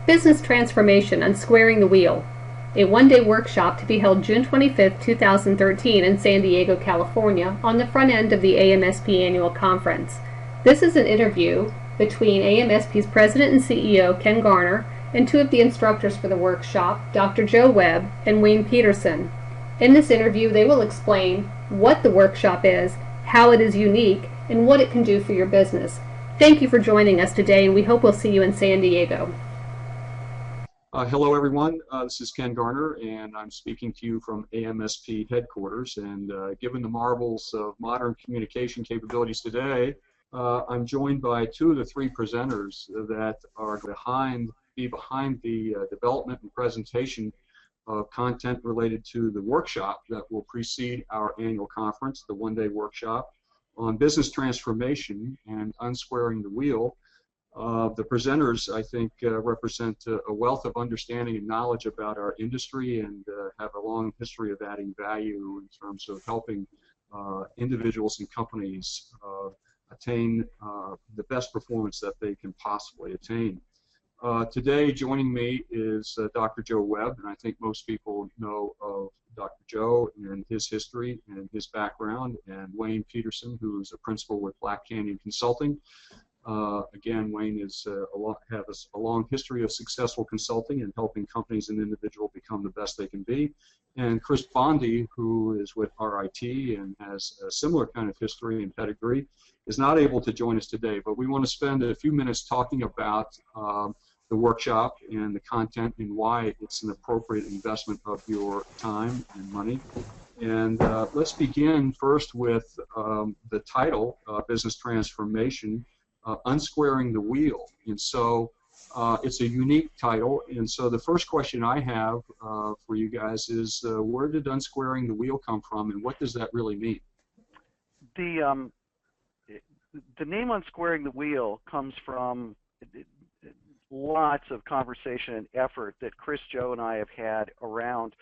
Business Transformation: Unsquaring the Wheel, a one-day workshop to be held June 25, 2013 in San Diego, California, on the front end of the AMSP annual conference. This is an interview between AMSP's President and CEO, Ken Garner, and two of the instructors for the workshop, Dr. Joe Webb and Wayne Peterson. In this interview, they will explain what the workshop is, how it is unique, and what it can do for your business. Thank you for joining us today, and we hope we'll see you in San Diego. Hello, everyone. This is Ken Garner, and I'm speaking to you from AMSP headquarters. And given the marvels of modern communication capabilities today, I'm joined by two of the three presenters that are behind the development and presentation of content related to the workshop that will precede our annual conference, the one-day workshop on business transformation and unsquaring the wheel. The presenters, I think, represent a wealth of understanding and knowledge about our industry and have a long history of adding value in terms of helping individuals and companies attain the best performance that they can possibly attain. Today, joining me is Dr. Joe Webb, and I think most people know of Dr. Joe and his history and his background, and Wayne Peterson, who is a principal with Black Canyon Consulting. Again, Wayne has a long history of successful consulting and helping companies and individuals become the best they can be. And Chris Bondi, who is with RIT and has a similar kind of history and pedigree, is not able to join us today. But we want to spend a few minutes talking about the workshop and the content and why it's an appropriate investment of your time and money. And let's begin first with the title, Business Transformation, Unsquaring the Wheel. And so it's a unique title. And so the first question I have for you guys is, where did Unsquaring the Wheel come from, and what does that really mean? The name Unsquaring the Wheel comes from lots of conversation and effort that Chris, Joe, and I have had around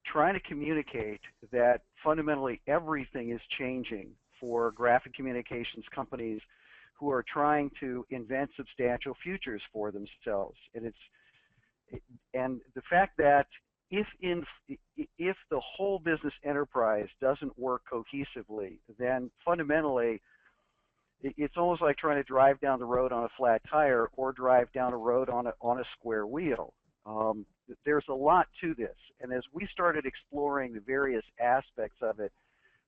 trying to communicate that fundamentally everything is changing for graphic communications companies who are trying to invent substantial futures for themselves. And the fact that if the whole business enterprise doesn't work cohesively, then fundamentally it's almost like trying to drive down the road on a flat tire or drive down a road on a square wheel. There's a lot to this, and as we started exploring the various aspects of it,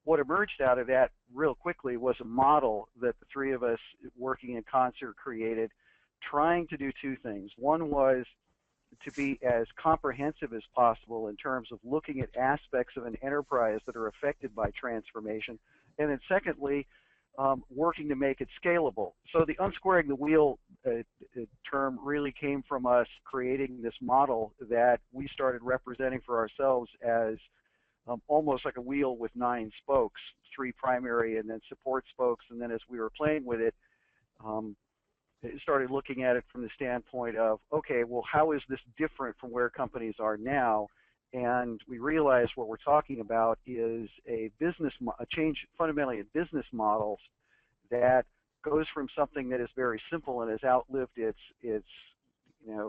what emerged out of that real quickly was a model that the three of us working in concert created, trying to do two things. One was to be as comprehensive as possible in terms of looking at aspects of an enterprise that are affected by transformation, and then secondly, working to make it scalable. So the unsquaring the wheel term really came from us creating this model that we started representing for ourselves as almost like a wheel with 9 spokes, 3 primary and then support spokes. And then as we were playing with it, started looking at it from the standpoint of, okay, well, how is this different from where companies are now? And we realized what we're talking about is a change fundamentally in business models that goes from something that is very simple and has outlived its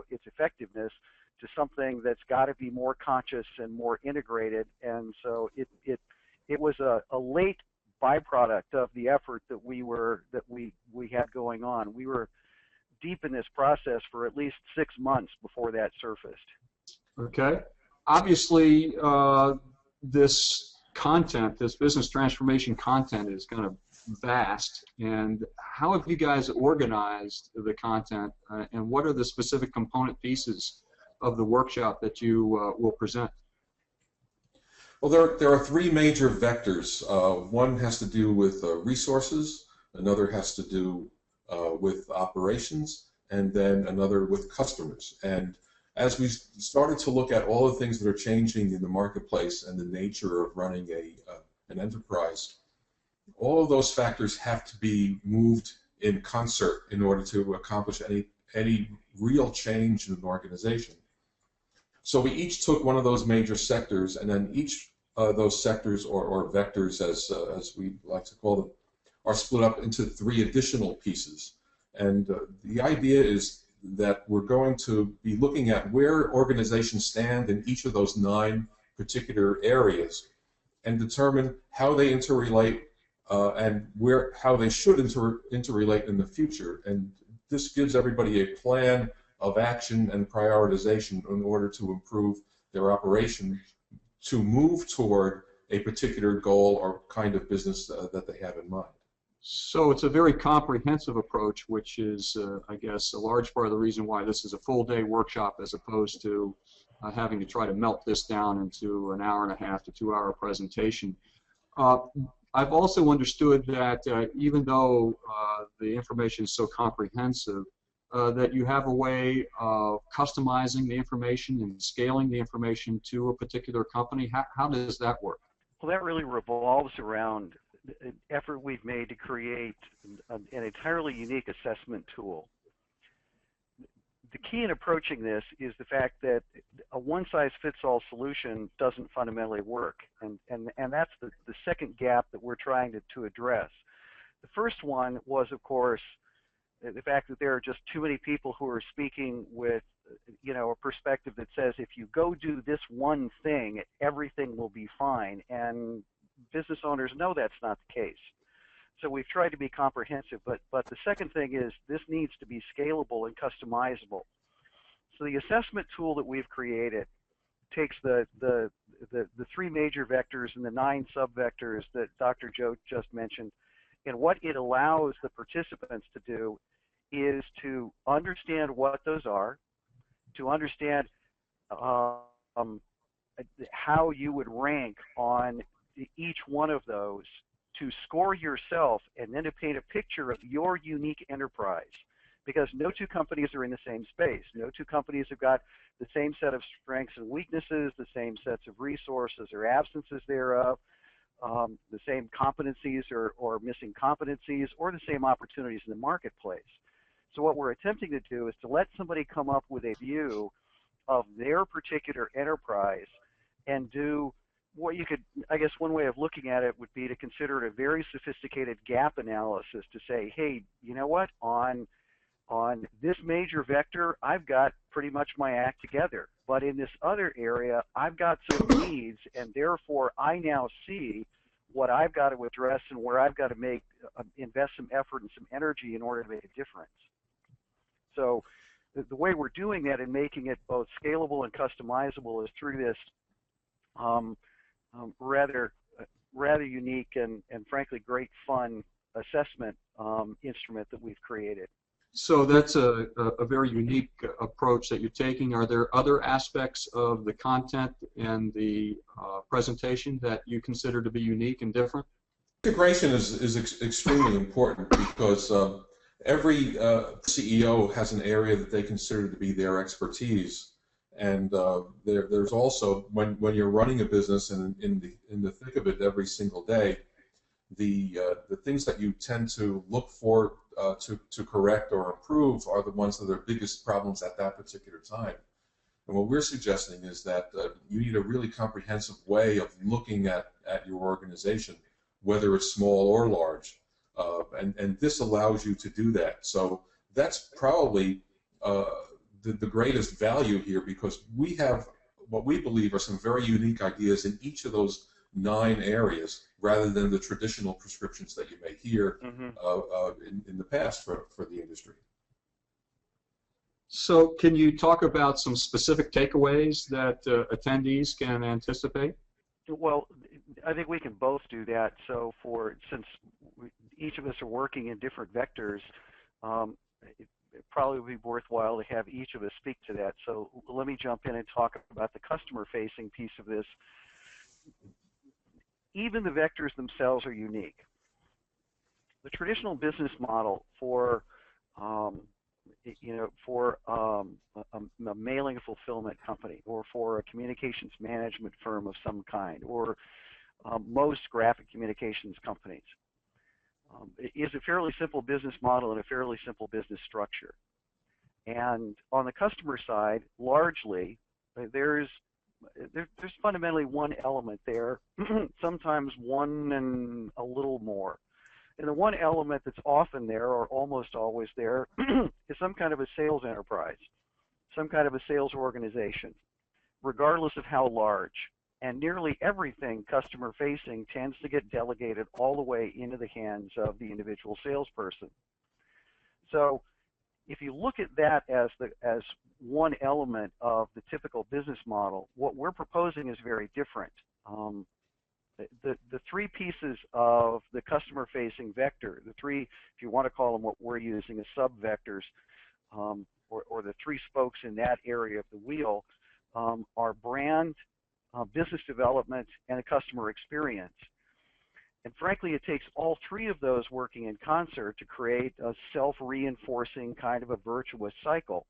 effectiveness to something that's got to be more conscious and more integrated. And so it was a late byproduct of the effort that we had going on. We were deep in this process for at least 6 months before that surfaced. Okay. Obviously, this content, this business transformation content, is kind of vast. And how have you guys organized the content, and what are the specific component pieces of the workshop that you will present? Well, there are 3 major vectors. One has to do with resources, another has to do with operations, and then another with customers. And as we started to look at all the things that are changing in the marketplace and the nature of running an enterprise, all of those factors have to be moved in concert in order to accomplish any real change in an organization. So we each took one of those major sectors, and then each of those sectors, or vectors as we like to call them, are split up into 3 additional pieces. And the idea is that we're going to be looking at where organizations stand in each of those 9 particular areas and determine how they interrelate and how they should interrelate in the future. And this gives everybody a plan of action and prioritization in order to improve their operation to move toward a particular goal or kind of business that they have in mind. So it's a very comprehensive approach, which is, I guess, a large part of the reason why this is a full-day workshop as opposed to having to try to melt this down into an hour and a half to 2-hour presentation. I've also understood that even though the information is so comprehensive, that you have a way of customizing the information and scaling the information to a particular company. How does that work? Well, that really revolves around an effort we've made to create an entirely unique assessment tool. The key in approaching this is the fact that a one-size-fits-all solution doesn't fundamentally work, and that's the second gap that we're trying to address. The first one was, of course, the fact that there are just too many people who are speaking with, a perspective that says if you go do this one thing, everything will be fine, and business owners know that's not the case. So we've tried to be comprehensive, but the second thing is this needs to be scalable and customizable. So the assessment tool that we've created takes the 3 major vectors and the 9 sub-vectors that Dr. Joe just mentioned, and what it allows the participants to do is to understand what those are, to understand how you would rank on each one of those, to score yourself, and then to paint a picture of your unique enterprise. Because no 2 companies are in the same space. No 2 companies have got the same set of strengths and weaknesses, the same sets of resources or absences thereof, the same competencies or missing competencies, or the same opportunities in the marketplace. So what we're attempting to do is to let somebody come up with a view of their particular enterprise and do what you could, I guess one way of looking at it would be to consider it a very sophisticated gap analysis to say, hey, you know what, on this major vector, I've got pretty much my act together. But in this other area, I've got some needs, and therefore I now see what I've got to address and where I've got to invest some effort and some energy in order to make a difference. So the way we're doing that and making it both scalable and customizable is through this rather unique and frankly great fun assessment instrument that we've created. So that's a very unique approach that you're taking. Are there other aspects of the content and the presentation that you consider to be unique and different? Integration is extremely important because every CEO has an area that they consider to be their expertise. And there's also, when you're running a business and in the thick of it every single day, the things that you tend to look for to correct or improve are the ones that are biggest problems at that particular time. And what we're suggesting is that you need a really comprehensive way of looking at your organization, whether it's small or large, and this allows you to do that. So that's probably the greatest value here, because we have what we believe are some very unique ideas in each of those 9 areas, rather than the traditional prescriptions that you may hear in the past for the industry. So can you talk about some specific takeaways that attendees can anticipate? Well, I think we can both do that. So since each of us are working in different vectors, it probably would be worthwhile to have each of us speak to that. So let me jump in and talk about the customer-facing piece of this. Even the vectors themselves are unique. The traditional business model for a mailing and fulfillment company, or for a communications management firm of some kind, or most graphic communications companies, is a fairly simple business model and a fairly simple business structure. And on the customer side, largely, there's fundamentally one element there, sometimes one and a little more. And the one element that's often there, or almost always there, is some kind of a sales enterprise, some kind of a sales organization, regardless of how large. And nearly everything customer-facing tends to get delegated all the way into the hands of the individual salesperson. So if you look at that as one element of the typical business model, what we're proposing is very different. The three pieces of the customer-facing vector, the three, if you want to call them what we're using as sub-vectors, or the three spokes in that area of the wheel, are brand, business development, and a customer experience. And frankly, it takes all three of those working in concert to create a self-reinforcing kind of a virtuous cycle.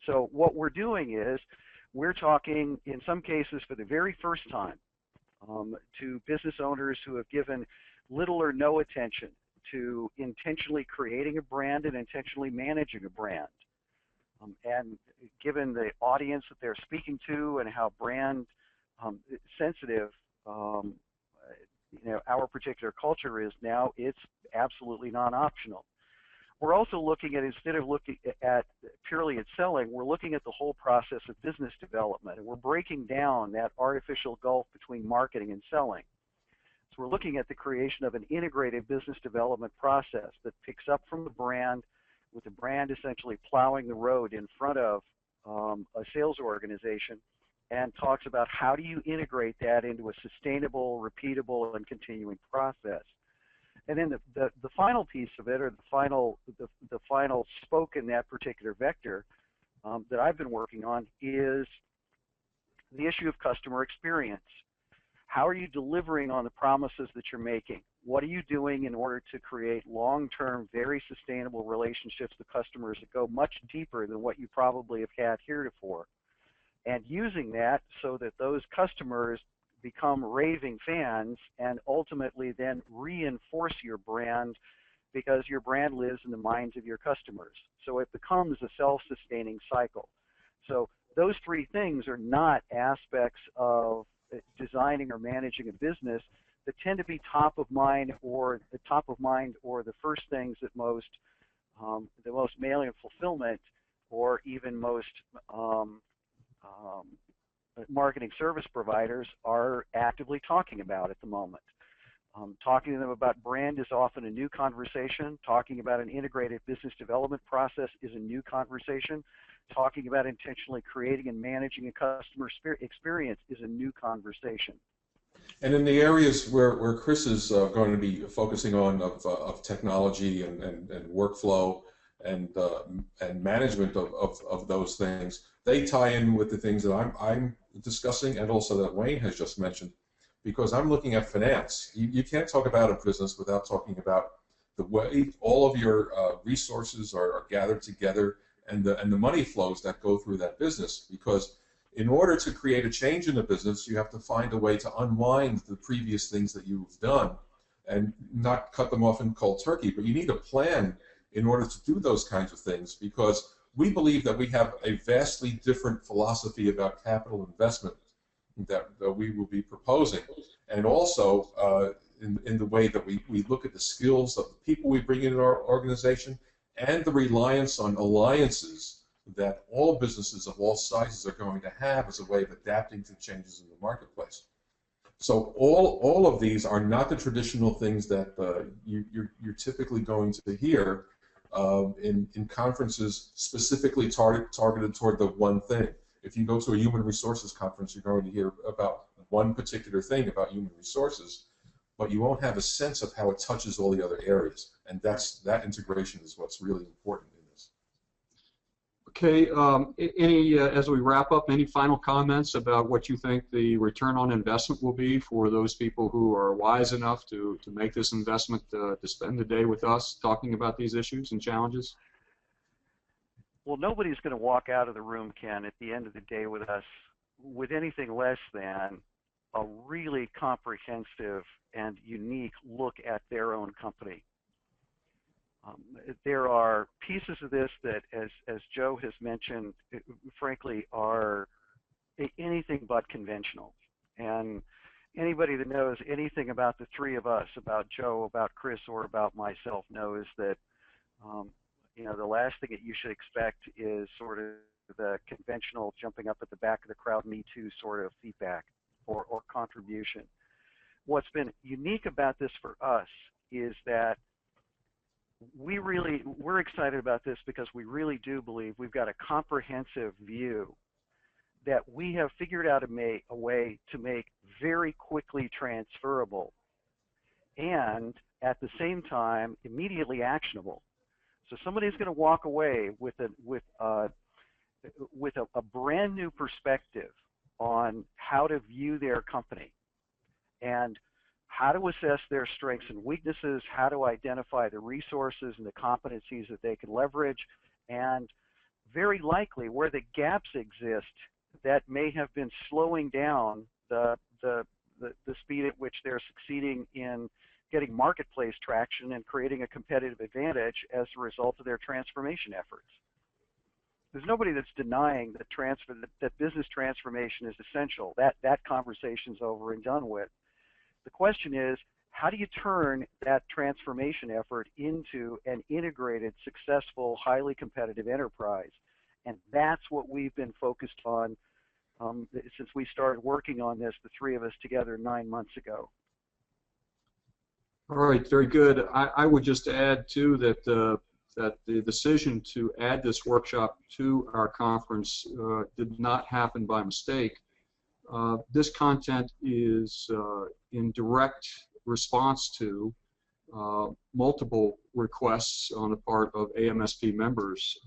So what we're doing is we're talking, in some cases, for the very first time, to business owners who have given little or no attention to intentionally creating a brand and intentionally managing a brand. And given the audience that they're speaking to and how brand sensitive our particular culture is now, it's absolutely non-optional. We're also looking at, instead of looking at purely at selling, we're looking at the whole process of business development, and we're breaking down that artificial gulf between marketing and selling. So we're looking at the creation of an integrated business development process that picks up from the brand, with the brand essentially plowing the road in front of a sales organization, and talks about how do you integrate that into a sustainable, repeatable, and continuing process. And then the final piece of it, or the final spoke in that particular vector that I've been working on, is the issue of customer experience. How are you delivering on the promises that you're making? What are you doing in order to create long-term, very sustainable relationships with customers that go much deeper than what you probably have had heretofore? And using that so that those customers become raving fans and ultimately then reinforce your brand, because your brand lives in the minds of your customers. So it becomes a self-sustaining cycle. So those three things are not aspects of designing or managing a business that tend to be top of mind, or the first things that the most mailing and fulfillment, or even most marketing service providers are actively talking about at the moment. Talking to them about brand is often a new conversation. Talking about an integrated business development process is a new conversation. Talking about intentionally creating and managing a customer experience is a new conversation. And in the areas where Chris is going to be focusing on of technology and workflow and management of those things, they tie in with the things that I'm discussing, and also that Wayne has just mentioned, because I'm looking at finance. You can't talk about a business without talking about the way all of your resources are gathered together, and the money flows that go through that business. Because in order to create a change in the business, you have to find a way to unwind the previous things that you've done and not cut them off in cold turkey. But you need a plan in order to do those kinds of things, because we believe that we have a vastly different philosophy about capital investment that we will be proposing. And also in the way that we look at the skills of the people we bring into our organization, and the reliance on alliances that all businesses of all sizes are going to have as a way of adapting to changes in the marketplace. So all of these are not the traditional things that you're typically going to hear in conferences specifically targeted toward the one thing. If you go to a human resources conference, you're going to hear about one particular thing about human resources, but you won't have a sense of how it touches all the other areas. And that integration is what's really important in this. Okay, as we wrap up, any final comments about what you think the return on investment will be for those people who are wise enough to make this investment, to spend the day with us talking about these issues and challenges? Well, nobody's going to walk out of the room, Ken, at the end of the day with us with anything less than a really comprehensive and unique look at their own company. There are pieces of this that, as Joe has mentioned, frankly, are anything but conventional. And anybody that knows anything about the three of us, about Joe, about Chris, or about myself, knows that you know, the last thing that you should expect is sort of the conventional jumping up at the back of the crowd, me too sort of feedback or contribution. What's been unique about this for us is that we're excited about this because we really do believe we've got a comprehensive view that we have figured out a way to make very quickly transferable and at the same time immediately actionable. So somebody's going to walk away with a brand new perspective on how to view their company and how to assess their strengths and weaknesses, how to identify the resources and the competencies that they can leverage, and very likely where the gaps exist that may have been slowing down the speed at which they're succeeding in getting marketplace traction and creating a competitive advantage as a result of their transformation efforts. There's nobody that's denying that business transformation is essential. That conversation's over and done with. The question is, how do you turn that transformation effort into an integrated, successful, highly competitive enterprise? And that's what we've been focused on since we started working on this, the three of us together 9 months ago. All right, very good. I would just add, too, that the decision to add this workshop to our conference did not happen by mistake. This content is in direct response to multiple requests on the part of AMSP members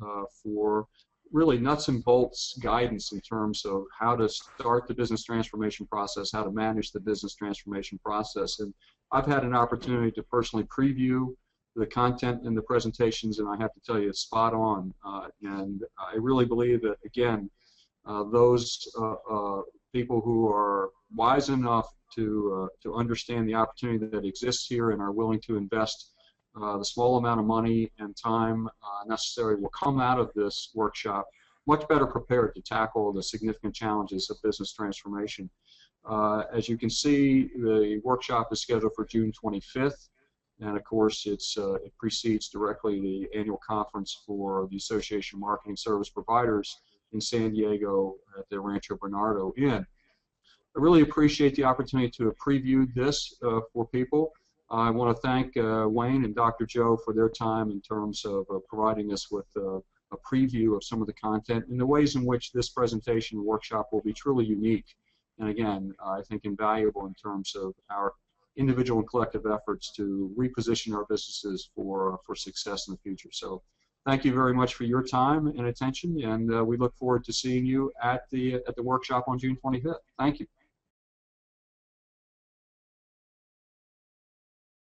for really nuts and bolts guidance in terms of how to start the business transformation process, how to manage the business transformation process. And I've had an opportunity to personally preview the content in the presentations, and I have to tell you, it's spot on. And I really believe that, again, those people who are wise enough to understand the opportunity that exists here and are willing to invest the small amount of money and time necessary will come out of this workshop much better prepared to tackle the significant challenges of business transformation. As you can see, the workshop is scheduled for June 25th, and of course it precedes directly the annual conference for the Association of Marketing Service Providers in San Diego at the Rancho Bernardo Inn. I really appreciate the opportunity to have previewed this for people. I want to thank Wayne and Dr. Joe for their time in terms of providing us with a preview of some of the content and the ways in which this presentation workshop will be truly unique and, again, I think invaluable in terms of our individual and collective efforts to reposition our businesses for success in the future. So thank you very much for your time and attention, and we look forward to seeing you at the workshop on June 25th. Thank you.